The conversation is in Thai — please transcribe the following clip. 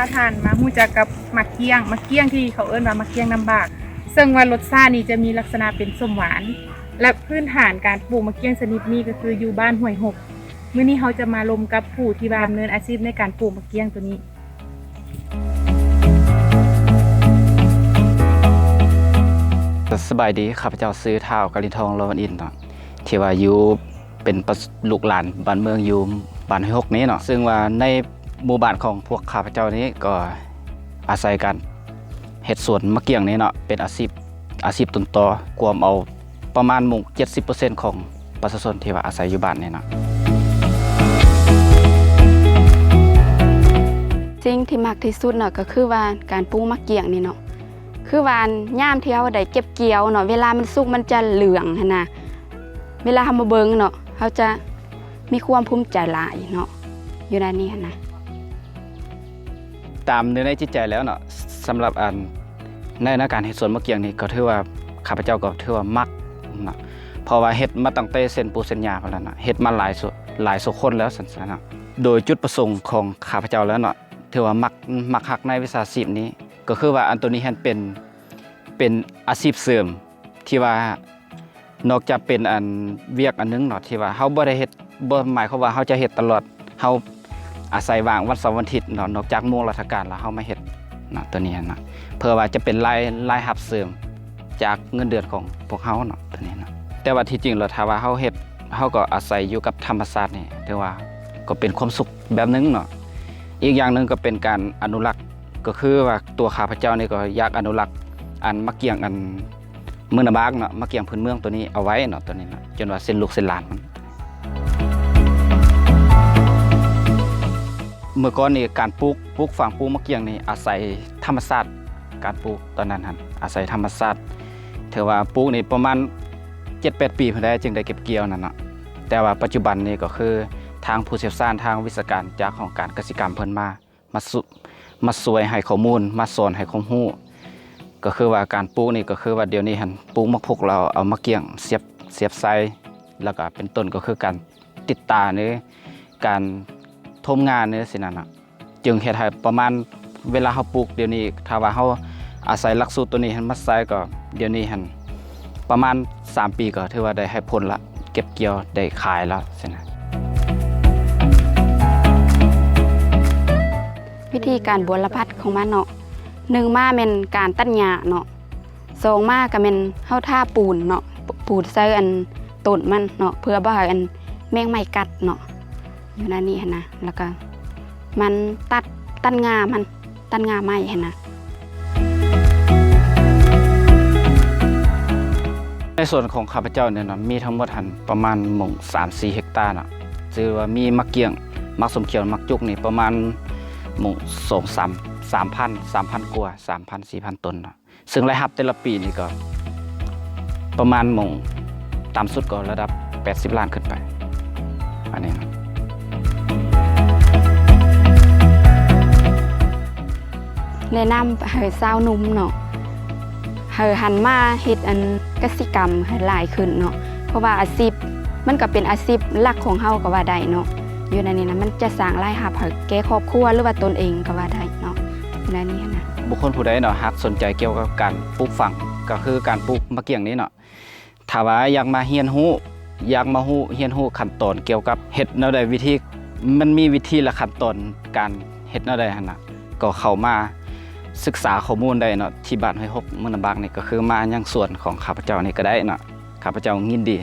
าทานมาฮู้จักกับมักเกี้ยงที่เขาเอิ้นว่ามักเกี้ยงน้ำบากซึ่งว่ารสชาตินี่จะมีลักษณะเป็นส้มหวานและพื้นฐานการปลูกมักเกี้ยงชนิดนี้ก็คืออยู่บ้านห้วยหกมื้อนี้เขาจะมาลมกับผู้ที่ดำเนินอาชีพในการปลูกมักเกี้ยงตัวนี้สบายดีข้าพเจ้าซื้อท้าวกะลินทองโลวันอินเนาะที่ว่าอยู่เป็นลูกหลานบ้านเมืองอยู่บ้านห้วยหกนี้เนาะซึ่งว่าในหมู่บ้านของพวกข้าพเจ้านี้ก็อาศัยกันเฮ็ดสวนมะเกี้ยงนี้เนาะเป็นอาชีพต้นตอกวมเอาประมาณ70%ของประชาชนที่ว่าอาศัยอยู่บ้านนี้เนาะสิ่งที่มักที่สุดเนาะก็คือว่าการปลูกมะเกี้ยงนี่เนาะคือว่าย่ามที่เฮาได้เก็บเกี่ยวเนาะเวลามันสุกมันจะเหลืองหั่นน่ะเวลาเฮามาเบิ่งเนาะเฮาจะมีความภูมิใจหลายเนาะอยู่ในนี้หั่นน่ะตามเนื้อในจิตใจแล้วเนาะสำหรับในการเฮ็ดสวนมะเกี้ยงนี่ก็ถือว่าข้าพเจ้าก็ถือว่ามักเนาะเพราะว่าเฮ็ดมาตั้งแต่เส้นปูเส้นหญ้าพุ่นแล้วเนาะเฮ็ดมาหลายสุคนแล้วซั่นๆเนาะโดยจุดประสงค์ของข้าพเจ้าแล้วเนาะถือว่ามักฮักในวิชาชีพนี้ก็คือว่าอันตัวนี้เป็นอาชีพเสริมที่ว่านอกจากเป็นเวียกอันนึงเนาะที่ว่าเฮาบ่ได้เฮ็ดบ่หมายความว่าเฮาจะเฮ็ดตลอดเฮาอาศัยว่างวันเสาร์วันอาทิตย์เนาะนอกจากโมงราชการแล้วเฮามาเฮ็ดเนาะตัวนี้เนาะเพื่อว่าจะเป็นรายรับเสริมจากเงินเดือนของพวกเฮาเนาะตัวนี้เนาะแต่ว่าที่จริงแล้วถ้าว่าเฮาเฮ็ดเฮาก็อาศัยอยู่กับธรรมชาตินี่ถือว่าก็เป็นความสุขแบบนึงเนาะอีกอย่างนึงก็เป็นการอนุรักษ์ก็คือว่าตัวข้าพเจ้านี่ก็อยากอนุรักษ์มะเกี้ยงเมืองนาบากเนาะมะเกี้ยงพื้นเมืองตัวนี้เอาไว้เนาะตัวนี้เนาะจนว่าเส้นลูกเส้นหลานมันเมื่อก่อนนี่การปลูกฝังปลูกมะเกี้ยงนี่อาศัยธรรมชาติการปลูกตอนนั้นหั่นอาศัยธรรมชาติถือว่าปลูกนี่ประมาณ 7-8 ปีเพิ่นได้จึงได้เก็บเกี่ยวนั่นเนาะแต่ว่าปัจจุบันนี่ก็คือทางผู้เชี่ยวชาญทางวิชาการจากของการกสิกรรมเพิ่นมาช่วยให้ข้อมูลมาสอนให้ความรู้ก็คือว่าการปลูกนี่ก็คือว่าเดี๋ยวนี้หั่นปลูกมะพร้าวเราเอามะเกี้ยงเสียบไส้แล้วก็เป็นต้นก็คือการติดตาในการทมงานนี่สินั่นน่ะจึงเฮ็ดให้ประมาณเวลาเฮาปลูกเดี๋ยวนี้ถ้าว่าเฮาอาศัยหลักสูตรตัวนี้หั่นมาใส่ก็เดี๋ยวนี้หั่นประมาณ3 ปีก็ถือว่าได้ให้ผลละเก็บเกี่ยวได้ขายแล้วสินะวิธีการบัวละพัดของมันเนาะ1มาแม่นการตัดหญ้าเนาะ2มาก็แม่นเฮาท่าปูนเนาะปูนใส่ต้นมันเนาะเพื่อบ่ให้แมงไม้กัดเนาะอยู่ในนี้หั่นนะแล้วก็มันตัดงาไม้หั่นนะในส่วนของข้าพเจ้าเนี่ยเนาะมีทั้งหมดหันประมาณ3-4 เฮกตาร์เนาะถือว่ามีมะเกี้ยงมักสมเขียวมักจุกนี่ประมาณ3,000 กว่า 3,000-4,000 ต้นเนาะซึ่งรายรับแต่ละปีนี่ก็ประมาณต่ำสุดก็ระดับ80 ล้านขึ้นไปอันนี้เนาะแนะนำให้สาวหนุ่มเนาะให้หันมาเฮ็ดกสิกรรมให้หลายขึ้นเนาะเพราะว่าอาชีพมันก็เป็นอาชีพหลักของเฮาก็ว่าได้เนาะอยู่ในนี้นะมันจะสร้างรายรับให้แก่ครอบครัวหรือว่าตนเองก็ว่าได้เนาะอยู่ในนี้นะบุคคลผู้ใดเนาะหากสนใจเกี่ยวกับการปลูกฝังก็คือการปลูกมะเกี้ยงนี้เนาะถ้าว่าอยากมาเรียนรู้ขั้นตอนเกี่ยวกับเฮ็ดแนวใดวิธีมันมีวิธีและขั้นตอนการเฮ็ดแนวใดหั่นน่ะก็เข้ามาศึกษาข้อมูลได้เนาะที่บ้านห้วยหกเมืองนาบากนี่ก็คือมายังส่วนของข้าพเจ้านี่ก็ได้เนาะข้าพเจ้ายินดี